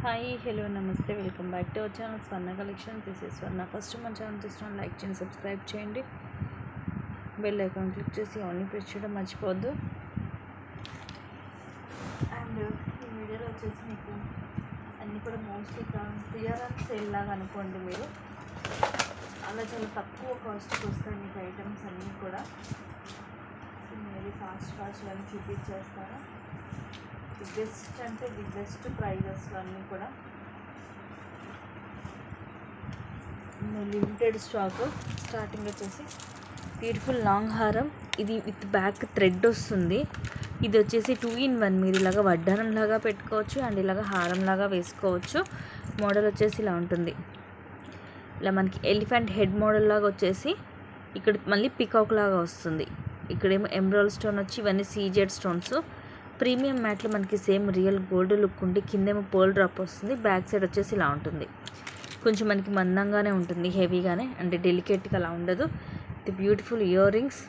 Hi hello నమస్తే welcome back to our channel Swarna collection. This is Swarna. First మన channel చూస్తున్నాను, like చేయండి, subscribe చేయండి, bell icon click చేసి only press చేయడం మర్చిపోవద్దు. అండ్ ఈ వీడియోలో వచ్చేసి మీకు అన్నీ కూడా మోస్ట్లీ క్లియరెన్స్ సేల్ లాగా అనుకోండి. మీరు అలా చాలా తక్కువ కాస్ట్కి వస్తాయి మీకు ఐటమ్స్ అన్నీ కూడా. మీరు ఫాస్ట్గా చూపించేస్తాను. ది బెస్ట్ అంటే ది బెస్ట్ ప్రైజెస్లో అన్నీ కూడా లిమిటెడ్ స్టాక్. స్టార్టింగ్ వచ్చేసి బ్యూటిఫుల్ లాంగ్ హారం, ఇది విత్ బ్యాక్ థ్రెడ్ వస్తుంది. ఇది వచ్చేసి 2-in-1. మీరు ఇలాగ వడ్డానం లాగా పెట్టుకోవచ్చు అండ్ ఇలాగ హారం లాగా వేసుకోవచ్చు. మోడల్ వచ్చేసి ఇలా ఉంటుంది. ఇలా మనకి ఎలిఫెంట్ హెడ్ మోడల్ లాగా వచ్చేసి ఇక్కడ మళ్ళీ పికాక్ లాగా వస్తుంది. ఇక్కడేమో ఎమరాల్డ్ స్టోన్ వచ్చి ఇవన్నీ సీజెడ్ స్టోన్స్. ప్రీమియం మ్యాట్లో మనకి సేమ్ రియల్ గోల్డ్ లుక్ ఉండి కిందేమో పోల్ డ్రాప్ వస్తుంది. బ్యాక్ సైడ్ వచ్చేసి ఇలా ఉంటుంది. కొంచెం మనకి మందంగానే ఉంటుంది, హెవీగానే, అంటే డెలికేట్గా అలా ఉండదు. The beautiful ear rings.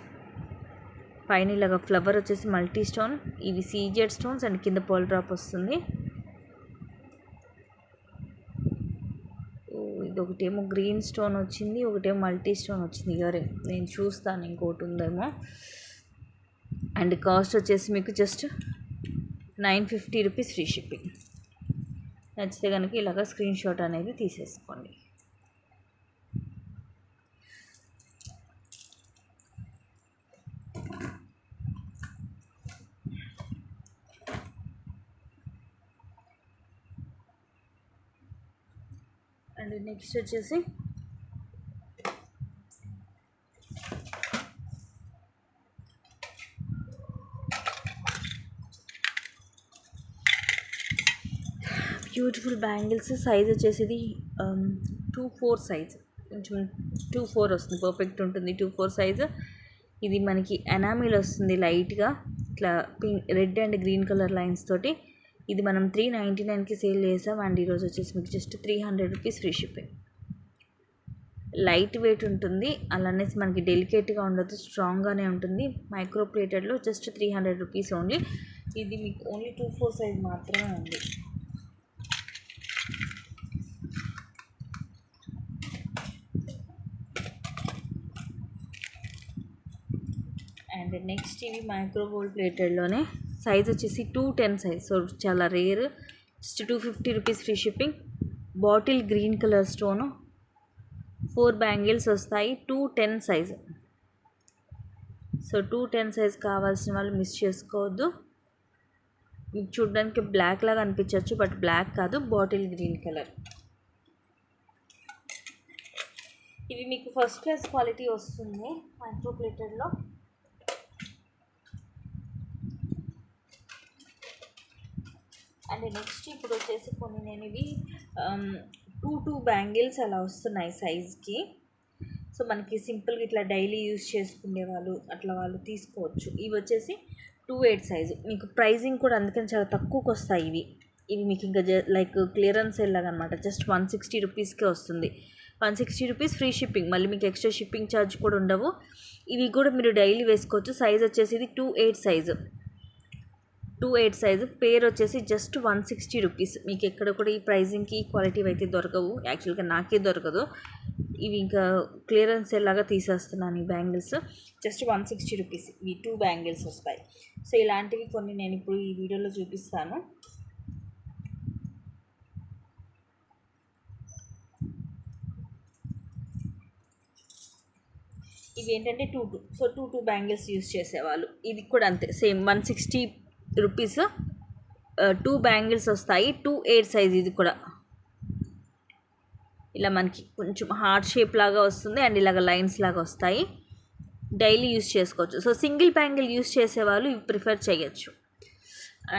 పైన ఇలాగా ఫ్లవర్ వచ్చేసి మల్టీ స్టోన్, ఇవి సీజెడ్ స్టోన్స్ అండ్ కింద పోల్ డ్రాప్ వస్తుంది. ఇది ఒకటేమో గ్రీన్ స్టోన్ వచ్చింది, ఒకటేమో మల్టీ స్టోన్ వచ్చింది ఇయర్ రింగ్. నేను చూస్తాను ఇంకోటి ఉందేమో. అండ్ కాస్ట్ వచ్చేసి మీకు జస్ట్ 950 రూపీస్ ఫ్రీ షిప్పింగ్. నచ్చితే కనుక ఇలాగ స్క్రీన్ షాట్ అనేది తీసేసుకోండి. అండ్ నెక్స్ట్ వచ్చేసి బ్యూటిఫుల్ బ్యాంగిల్స్. సైజ్ వచ్చేసి ఇది 2-4 సైజ్, కొంచెం 2-4 వస్తుంది, పర్ఫెక్ట్ ఉంటుంది 2-4 సైజు. ఇది మనకి ఎనామిల్ వస్తుంది లైట్గా, ఇట్లా pink, red and green colour lines తోటి. ఇది మనం 399కి సేల్ చేసాం అండ్ ఈరోజు వచ్చేసి మీకు just 300 rupees free shipping. Light weight ఉంటుంది, అలానేసి మనకి డెలికేట్గా ఉండదు, స్ట్రాంగ్గానే ఉంటుంది. మైక్రో ప్లేటెడ్లో జస్ట్ 300 రూపీస్ ఓన్లీ. ఇది మీకు ఓన్లీ 2-4 సైజ్ మాత్రమే ఉంది. అండ్ నెక్స్ట్ ఇవి మైక్రో గోల్డ్ ప్లేటెడ్లోనే. సైజ్ వచ్చేసి 210 సైజ్, సో చాలా rare. Just 250 rupees free shipping. Bottle green colour stone, 4 bangles వస్తాయి, 210 సైజ్. సో 210 సైజ్ కావాల్సిన వాళ్ళు మిస్ చేసుకోవద్దు. మీకు చూడడానికి బ్లాక్ లాగా అనిపించవచ్చు, బట్ బ్లాక్ కాదు, బాటిల్ గ్రీన్ కలర్. ఇవి మీకు ఫస్ట్ క్లాస్ క్వాలిటీ వస్తుంది మైక్రో ప్లేటెడ్లో. అండ్ నెక్స్ట్ ఇప్పుడు వచ్చేసి కొన్ని నేను ఇవి 2 బ్యాంగిల్స్ అలా వస్తున్నాయి సైజ్కి. సో మనకి సింపుల్గా ఇట్లా డైలీ యూజ్ చేసుకునే వాళ్ళు అట్లా వాళ్ళు తీసుకోవచ్చు. ఇవి వచ్చేసి 2-8 సైజు. మీకు ప్రైజింగ్ కూడా అందుకని చాలా తక్కువకి వస్తాయి ఇవి. ఇవి మీకు ఇంకా లైక్ క్లియరెన్స్ సేల్లాగా అనమాట. జస్ట్ 160 రూపీస్కే వస్తుంది. 160 రూపీస్ ఫ్రీ షిప్పింగ్. మళ్ళీ మీకు ఎక్స్ట్రా షిప్పింగ్ ఛార్జ్ కూడా ఉండవు. ఇవి కూడా మీరు డైలీ వేసుకోవచ్చు. సైజ్ వచ్చేసి ఇది 2-8 సైజు. 2-8 సైజు. పేరు వచ్చేసి జస్ట్ 160 రూపీస్. మీకు ఎక్కడ కూడా ఈ ప్రైజింగ్కి ఈ క్వాలిటీ అయితే దొరకవు. యాక్చువల్గా నాకే దొరకదు. ఇవి ఇంకా క్లియరెన్స్ లాగా తీసేస్తున్నాను ఈ బ్యాంగిల్స్. Just 160 rupees. ఇవి 2 బ్యాంగిల్స్ వస్తాయి. సో ఇలాంటివి కొన్ని నేను ఇప్పుడు ఈ వీడియోలో చూపిస్తాను. ఇవి ఏంటంటే 2 సో 2 బ్యాంగిల్స్ యూజ్ చేసేవాళ్ళు. ఇది కూడా అంతే, సేమ్ 160 రూపీస్. 2 బ్యాంగిల్స్ వస్తాయి, 2-8 సైజ్. ఇది కూడా ఇలా మనకి కొంచెం హార్ట్ షేప్ లాగా వస్తుంది అండ్ ఇలాగ లైన్స్ లాగా వస్తాయి. డైలీ యూజ్ చేసుకోవచ్చు. సో సింగిల్ బ్యాంగిల్ యూజ్ చేసేవాళ్ళు ఇవి ప్రిఫర్ చేయొచ్చు.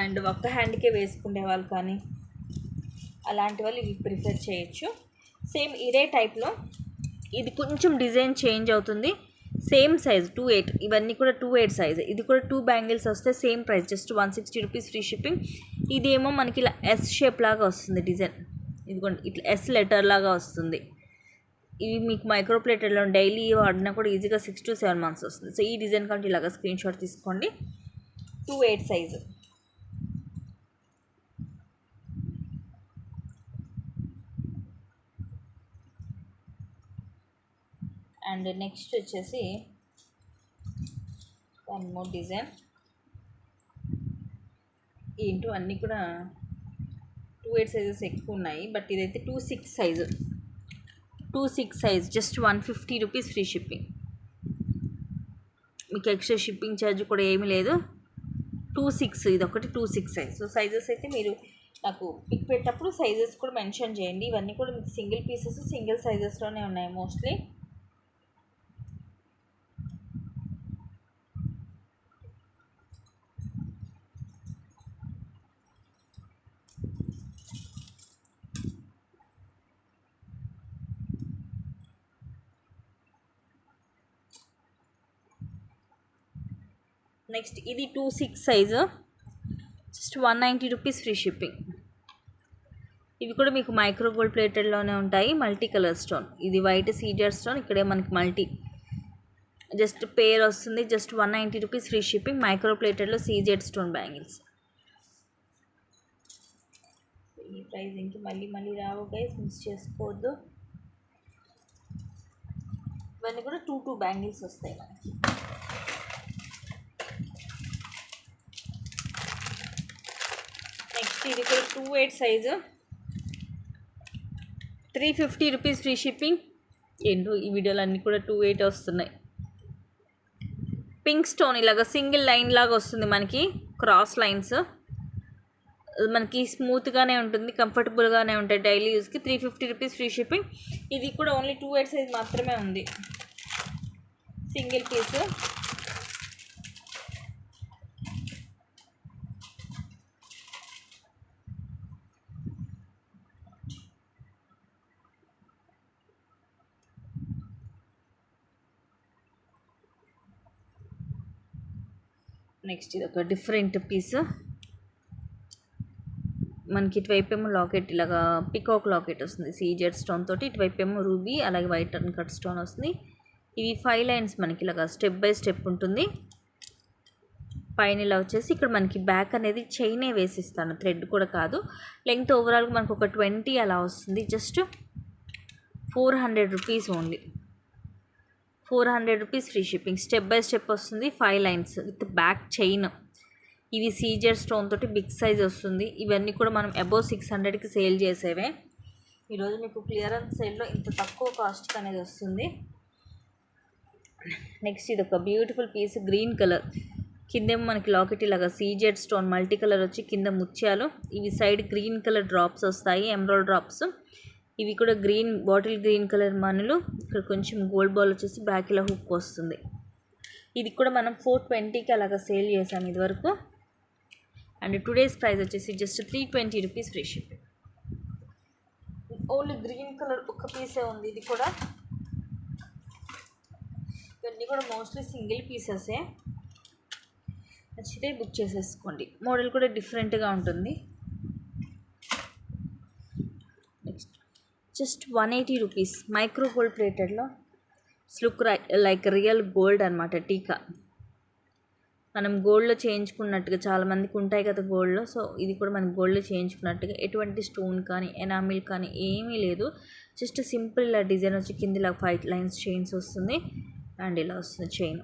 అండ్ ఒక్క హ్యాండ్కే వేసుకునే వాళ్ళు కానీ అలాంటి వాళ్ళు ఇవి ప్రిఫర్ చేయొచ్చు. సేమ్ ఇదే టైప్లో ఇది కొంచెం డిజైన్ చేంజ్ అవుతుంది. Same size 2-8. ఇవన్నీ కూడా 2-8 సైజ్. ఇది కూడా 2 బ్యాంగిల్స్ వస్తే same price, just 160 rupees free shipping. ఇదేమో మనకి ఇలా ఎస్ షేప్ లాగా వస్తుంది డిజైన్. ఇదిగోండి ఇట్లా ఎస్ లెటర్ లాగా వస్తుంది. ఇవి మీకు మైక్రో ప్లేటెడ్లో డైలీ వాడినా కూడా ఈజీగా 6 to 7 months వస్తుంది. సో ఈ డిజైన్ కంటే ఇలాగా స్క్రీన్ షాట్ తీసుకోండి. 2-8 సైజు. అండ్ నెక్స్ట్ వచ్చేసి వన్ మోర్ డిజైన్. ఏంటో అన్నీ కూడా 2/8 సైజెస్ ఎక్కువ ఉన్నాయి, బట్ ఇదైతే 2/6 size. 2/6 size, just 150 rupees free shipping. మీకు ఎక్స్ట్రా షిప్పింగ్ ఛార్జ్ కూడా ఏమీ లేదు. 2/6, ఇది ఒకటి 2/6 సైజ్. సో సైజెస్ అయితే మీరు నాకు పిక్ పెట్టేటప్పుడు సైజెస్ కూడా మెన్షన్ చేయండి. ఇవన్నీ కూడా మీకు సింగిల్ పీసెస్, సింగిల్ సైజెస్లోనే ఉన్నాయి మోస్ట్లీ. నెక్స్ట్ ఇది 2/6 size, just 190 rupees free shipping. ఇవి కూడా మీకు మైక్రో గోల్డ్ ప్లేటెడ్లోనే ఉంటాయి. మల్టీ కలర్ స్టోన్, ఇది వైట్ సీజర్ స్టోన్, ఇక్కడే మనకి మల్టీ జస్ట్ పేర్ వస్తుంది. Just 190 rupees free shipping. Micro ప్లేటెడ్లో సీజెడ్ స్టోన్ బ్యాంగిల్స్. ఈ ప్రైజింగ్కి మళ్ళీ రావు గైస్, మిస్ చేసుకోవద్దు. ఇవన్నీ కూడా 2 బ్యాంగిల్స్ వస్తాయి మనకి. నెక్స్ట్ ఇది కూడా 2/8 సైజు, 350 రూపీస్ ఫ్రీ షిప్పింగ్. ఏంటో ఈ వీడియోలు అన్నీ కూడా 2/8 వస్తున్నాయి. పింక్ స్టోన్ ఇలాగ సింగిల్ లైన్ లాగా వస్తుంది మనకి, క్రాస్ లైన్స్. మనకి స్మూత్గానే ఉంటుంది, కంఫర్టబుల్గానే ఉంటాయి డైలీ యూస్కి. 350 rupees free shipping. ఇది కూడా ఓన్లీ 2/8 సైజ్ మాత్రమే ఉంది, సింగిల్ పీస్. నెక్స్ట్ ఇది ఒక డిఫరెంట్ పీస్. మనకి ఇటువైపు ఏమో లాకెట్ ఇలాగా పికాక్ లాకెట్ వస్తుంది సీజెడ్ స్టోన్ తోటి, ఇటువైపు ఏమో రూబీ అలాగే వైట్ అండ్ కట్ స్టోన్ వస్తుంది. ఇవి 5 లైన్స్ మనకి ఇలాగా స్టెప్ బై స్టెప్ ఉంటుంది. పైన ఇలా వచ్చేసి ఇక్కడ మనకి బ్యాక్ అనేది చైనే వేసిస్తాను, థ్రెడ్ కూడా కాదు. లెంగ్త్ ఓవరాల్గా మనకు ఒక 20 అలా వస్తుంది. Just 400 rupees only. 400 rupees free shipping. Step by step వస్తుంది, 5 లైన్స్ విత్ బ్యాక్ చైన్. ఇవి సీజర్ స్టోన్ తోటి బిగ్ సైజ్ వస్తుంది. ఇవన్నీ కూడా మనం అబోవ్ 600కి సేల్ చేసేవే. ఈరోజు మీకు క్లియరెన్స్ సేల్లో ఇంత తక్కువ కాస్ట్కి అనేది వస్తుంది. నెక్స్ట్ ఇది ఒక బ్యూటిఫుల్ పీస్, గ్రీన్ కలర్. కిందేమో మనకి లాకెట్ ఇలాగా సీజెడ్ స్టోన్ మల్టీ కలర్ వచ్చి కింద ముత్యాలు. ఇవి సైడ్ గ్రీన్ కలర్ డ్రాప్స్ వస్తాయి, ఎమరాల్డ్ డ్రాప్స్. ఇవి కూడా గ్రీన్, బాటిల్ గ్రీన్ కలర్ మనులు. ఇక్కడ కొంచెం గోల్డ్ బాల్ వచ్చేసి బ్యాక్ ఇలా హుక్ వస్తుంది. ఇది కూడా మనం 420కి అలాగా సేల్ చేసాం ఇదివరకు. అండ్ టుడేస్ ప్రైస్ వచ్చేసి just 320 rupees free shipping. Only green colour ఒక పీసే ఉంది. ఇది కూడా ఇవన్నీ కూడా మోస్ట్లీ సింగిల్ పీసెసే. నచ్చితే బుక్ చేసేసుకోండి. మోడల్ కూడా డిఫరెంట్గా ఉంటుంది. Next just 180 rupees micro gold ప్లేటెడ్లో. లుక్ లైక్ రియల్ గోల్డ్ అనమాట, టీకా. మనం గోల్డ్లో చేయించుకున్నట్టుగా, చాలామందికి ఉంటాయి కదా గోల్డ్లో. సో ఇది కూడా మనం గోల్డ్లో చేయించుకున్నట్టుగా, ఎటువంటి స్టోన్ కానీ ఎనామిల్ కానీ ఏమీ లేదు. జస్ట్ సింపుల్ ఇలా డిజైన్ వచ్చి కింద ఇలా 5 లైన్స్ చైన్స్ వస్తుంది. అండ్ ఇలా వస్తుంది చైన్,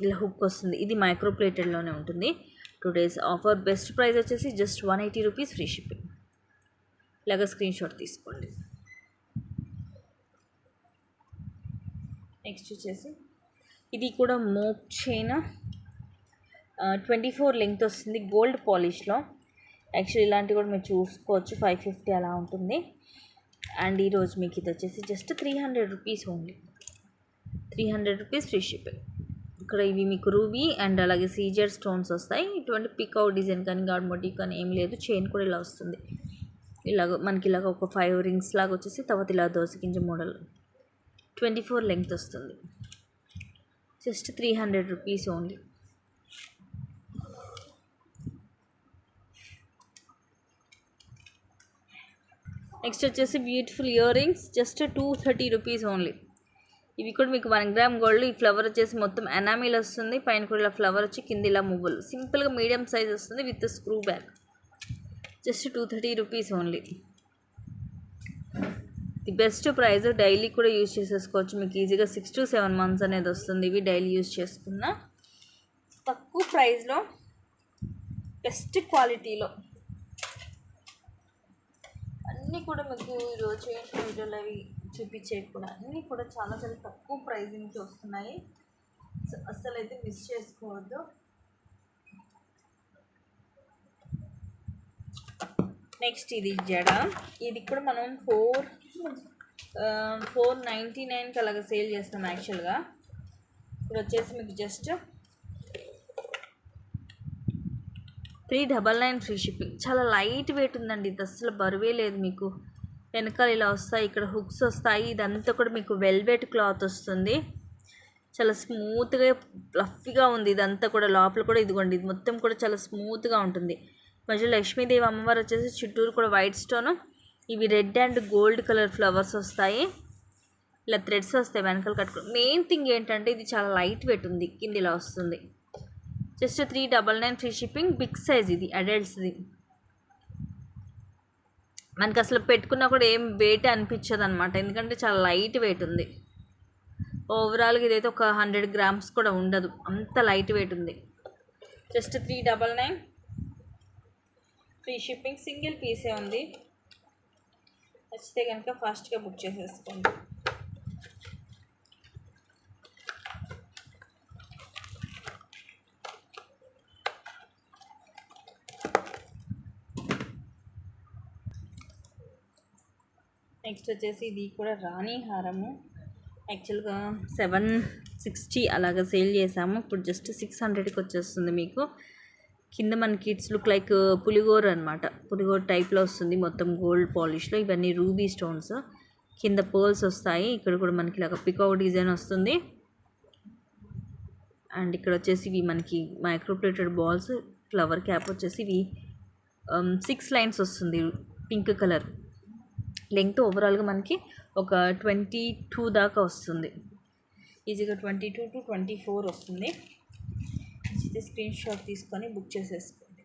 ఇలా హుక్ వస్తుంది. ఇది మైక్రో ప్లేటెడ్లోనే ఉంటుంది. టుడేస్ ఆఫర్ బెస్ట్ ప్రైస్ వచ్చేసి జస్ట్ 180 రూపీస్ ఫ్రీ షిప్పింగ్. ఇలాగ స్క్రీన్ షాట్ తీసుకోండి. నెక్స్ట్ వచ్చేసి ఇది కూడా మోక్ చైన్, 24 లెంగ్త్ వస్తుంది, గోల్డ్ పాలిష్లో. యాక్చువల్లీ ఇలాంటివి కూడా మీరు చూసుకోవచ్చు, 550 అలా ఉంటుంది. అండ్ ఈరోజు మీకు ఇది వచ్చేసి just 300 rupees only. 300 rupees free shipping. ఇక్కడ ఇవి మీకు రూబీ అండ్ అలాగే సీజర్ స్టోన్స్ వస్తాయి. ఇటువంటి పికౌట్ డిజైన్ కానీ గాడ్ మోటివ్ కానీ ఏం లేదు. చైన్ కూడా ఇలా వస్తుంది, ఇలాగ మనకి ఇలాగ ఒక 5 రింగ్స్ లాగా వచ్చేసి తర్వాత ఇలా దోసకింజ మోడల్. 24 లెంగ్త్ వస్తుంది. Just 300 rupees only. నెక్స్ట్ వచ్చేసి beautiful ear rings, just 230 rupees only. ఇవి కూడా మీకు 1 గ్రామ్ గోల్డ్. ఈ ఫ్లవర్ వచ్చేసి మొత్తం ఎనామిల్ వస్తుంది, పైన కూడా ఇలా ఫ్లవర్ వచ్చి కింద ఇలా మువ్వలు. సింపుల్గా మీడియం సైజ్ వస్తుంది with screw back. Just 230 rupees only. The best price, daily కూడా యూజ్ చేసేసుకోవచ్చు. మీకు ఈజీగా 6 to 7 months అనేది వస్తుంది ఇవి డైలీ యూజ్ చేసుకున్న. తక్కువ ప్రైస్లో బెస్ట్ క్వాలిటీలో అన్నీ కూడా మీకు ఈరోజు వీడియోలు అవి చూపించేవి కూడా అన్నీ కూడా చాలా చాలా తక్కువ ప్రైజింగ్కి వస్తున్నాయి. అస్సలు అయితే మిస్ చేసుకోవద్దు. నెక్స్ట్ ఇది జడ, ఇది కూడా మనం 499కి అలాగా సేల్ చేస్తాం యాక్చువల్గా. ఇప్పుడు వచ్చేసి మీకు జస్ట్ 399 ఫ్రీ షిప్పింగ్. చాలా లైట్ వెయిట్ ఉందండి, ఇది అసలు బరువే లేదు. మీకు వెనకాల ఇలా వస్తాయి, ఇక్కడ హుక్స్ వస్తాయి. ఇదంతా కూడా మీకు వెల్వెట్ క్లాత్ వస్తుంది, చాలా స్మూత్గా ఫ్లఫీగా ఉంది. ఇదంతా కూడా లోపల కూడా ఇదిగోండి, ఇది మొత్తం కూడా చాలా స్మూత్గా ఉంటుంది. మధ్యలో లక్ష్మీదేవి అమ్మవారు వచ్చేసి చుట్టూరు కూడా వైట్ స్టోన్, ఇవి red and gold colour flowers వస్తాయి. ఇలా థ్రెడ్స్ వస్తాయి వెనకాల కట్టుకో. మెయిన్ థింగ్ ఏంటంటే ఇది చాలా లైట్ వెయిట్ ఉంది, కింద ఇలా వస్తుంది. Just 399 free shipping. Big size ఇది, అడల్ట్స్ది. మనకి అసలు పెట్టుకున్నా కూడా ఏం వెయిట్ అనిపించదు అనమాట, ఎందుకంటే చాలా లైట్ వెయిట్ ఉంది. ఓవరాల్గా ఇదైతే ఒక 100 grams కూడా ఉండదు, అంత లైట్ వెయిట్ ఉంది. Just 399 free shipping. సింగిల్ పీసే ఉంది, నచ్చితే కనుక ఫాస్ట్గా బుక్ చేసేసుకోండి. నెక్స్ట్ వచ్చేసి ఇది కూడా రాణి హారము. యాక్చువల్గా 760 అలాగా సేల్ చేసాము, ఇప్పుడు జస్ట్ 600కి వచ్చేస్తుంది మీకు. కింద మనకి ఇట్స్ లుక్ లైక్ పులిగోర అనమాట, పులిగోర టైప్లో వస్తుంది, మొత్తం గోల్డ్ పాలిష్లో. ఇవన్నీ రూబీ స్టోన్స్, కింద పర్ల్స్ వస్తాయి. ఇక్కడ కూడా మనకి ఇలాగ పికాక్ డిజైన్ వస్తుంది. అండ్ ఇక్కడ వచ్చేసి ఇవి మనకి మైక్రోప్లేటెడ్ బాల్స్. ఫ్లవర్ క్యాప్ వచ్చేసి ఇవి 6 lines వస్తుంది, పింక్ కలర్. లెంగ్త్ ఓవరాల్గా మనకి ఒక 22 దాకా వస్తుంది, ఈజీగా 22 to 24 వస్తుంది. స్క్రీన్ షాట్ తీసుకొని బుక్ చేసేసుకోండి.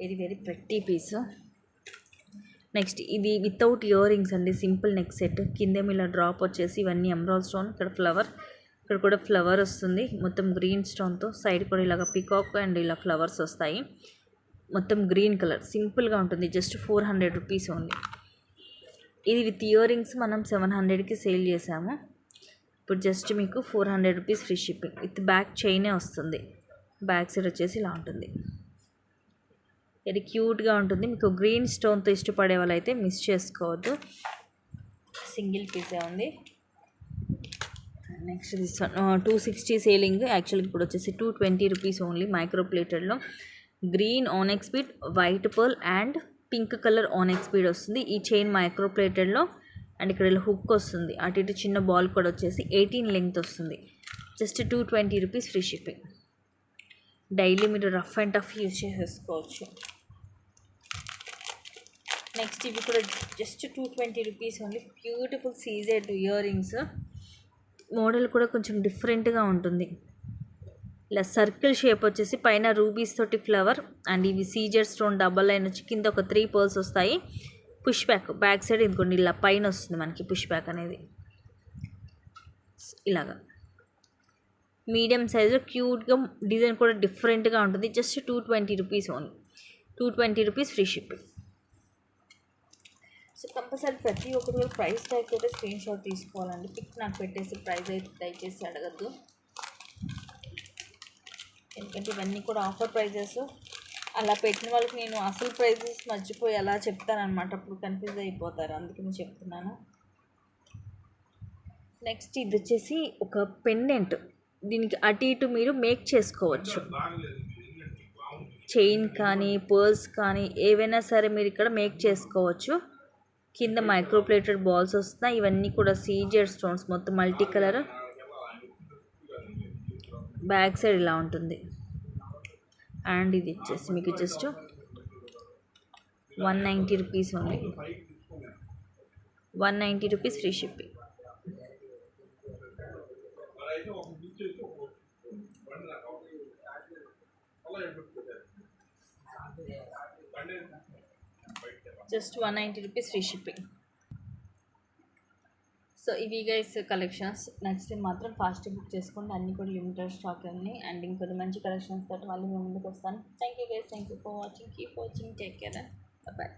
Very very pretty piece. Next ఇది వితౌట్ ఇయర్ రింగ్స్ అండి, సింపుల్ నెక్ సెట్. కింద ఇలా డ్రాప్ వచ్చేసి ఇవన్నీ ఎమరాల్డ్ స్టోన్, ఇక్కడ ఫ్లవర్, ఇక్కడ కూడా ఫ్లవర్ వస్తుంది మొత్తం గ్రీన్ స్టోన్తో. సైడ్ కూడా ఇలాగ పికాక్ అండ్ ఇలా ఫ్లవర్స్ వస్తాయి, మొత్తం గ్రీన్ కలర్. సింపుల్గా ఉంటుంది, జస్ట్ 400 రూపీస్ ఓన్లీ. ఇది విత్ ఇయర్ రింగ్స్ మనం 700కి సేల్ చేసాము, ఇప్పుడు జస్ట్ మీకు 400 rupees free shipping. With back చైనే వస్తుంది. బ్యాక్ సైడ్ వచ్చేసి ఇలా ఉంటుంది, వెరీ క్యూట్గా ఉంటుంది. మీకు గ్రీన్ స్టోన్తో ఇష్టపడే వాళ్ళైతే మిస్ చేసుకోవద్దు, సింగిల్ పీసే ఉంది. నెక్స్ట్ దిస్ 260 సేలింగ్, యాక్చువల్గా ఇప్పుడు వచ్చేసి 220 రూపీస్ ఓన్లీ. మైక్రోప్లేటెడ్లో green onyx bead, white pearl and pink colour onyx bead వస్తుంది. ఈ చైన్ మైక్రోప్లేటెడ్లో. అండ్ ఇక్కడ ఇలా హుక్ వస్తుంది, అటు ఇటు చిన్న బాల్ కూడా వచ్చేసి 18 లెంగ్త్ వస్తుంది. Just 220 rupees free shipping. Daily మీరు రఫ్ అండ్ టఫ్ యూజ్ చేసేసుకోవచ్చు. నెక్స్ట్ ఇవి కూడా just 220 rupees only. Beautiful CZ ear rings. Model కూడా కొంచెం డిఫరెంట్గా ఉంటుంది, ఇలా సర్కిల్ షేప్ వచ్చేసి పైన రూబీస్ తోటి ఫ్లవర్. అండ్ ఇవి సీజెడ్ స్టోన్ డబల్ లైన్ వచ్చి కింద ఒక 3 pearls వస్తాయి. పుష్ బ్యాక్ సైడ్ ఇంకోండి ఇలా పైన వస్తుంది మనకి పుష్ బ్యాక్ అనేది. ఇలాగా మీడియం సైజులో క్యూట్గా, డిజైన్ కూడా డిఫరెంట్గా ఉంటుంది. Just 220 rupees only. 220 rupees free shipping. So compulsory ప్రతి ఒక్కరు ప్రైస్ ట్యాగ్ తోటే స్క్రీన్ షాట్ తీసుకోవాలండి. పిక్ నాకు పెట్టేసి ప్రైస్ అయితే దయచేసి అడగద్దు, ఎందుకంటే ఇవన్నీ కూడా ఆఫర్ ప్రైజెస్. అలా పెట్టిన వాళ్ళకి నేను అసలు ప్రైజెస్ మర్చిపోయి అలా చెప్తానమాట, అప్పుడు కన్ఫ్యూజ్ అయిపోతారు, అందుకని చెప్తున్నాను. నెక్స్ట్ ఇది వచ్చేసి ఒక పెండెంట్, దీనికి అటు ఇటు మీరు మేక్ చేసుకోవచ్చు. చైన్ కానీ పర్ల్స్ కానీ ఏవైనా సరే మీరు ఇక్కడ మేక్ చేసుకోవచ్చు. కింద మైక్రోప్లేటెడ్ బాల్స్ వస్తున్నాయి, ఇవన్నీ కూడా సీజెడ్ స్టోన్స్, మొత్తం మల్టీ కలర్. బ్యాక్ సైడ్ ఇలా ఉంటుంది. అండ్ ఇది వచ్చేసి మీకు just 190 rupees only. 190 rupees free shipping. Just 190 rupees free shipping. So ఇవి గైస్ కలెక్షన్స్ నచ్చితే మాత్రం ఫాస్ట్ బుక్ చేసుకోండి. అన్నీ కూడా లిమిటెడ్ స్టాక్ ఉన్నాయి. అండ్ ఇంకొన్ని మంచి కలెక్షన్స్ తోటి మళ్ళీ మేము ముందుకు వస్తాను. Thank you guys, thank you for watching, keep watching, take care, bye.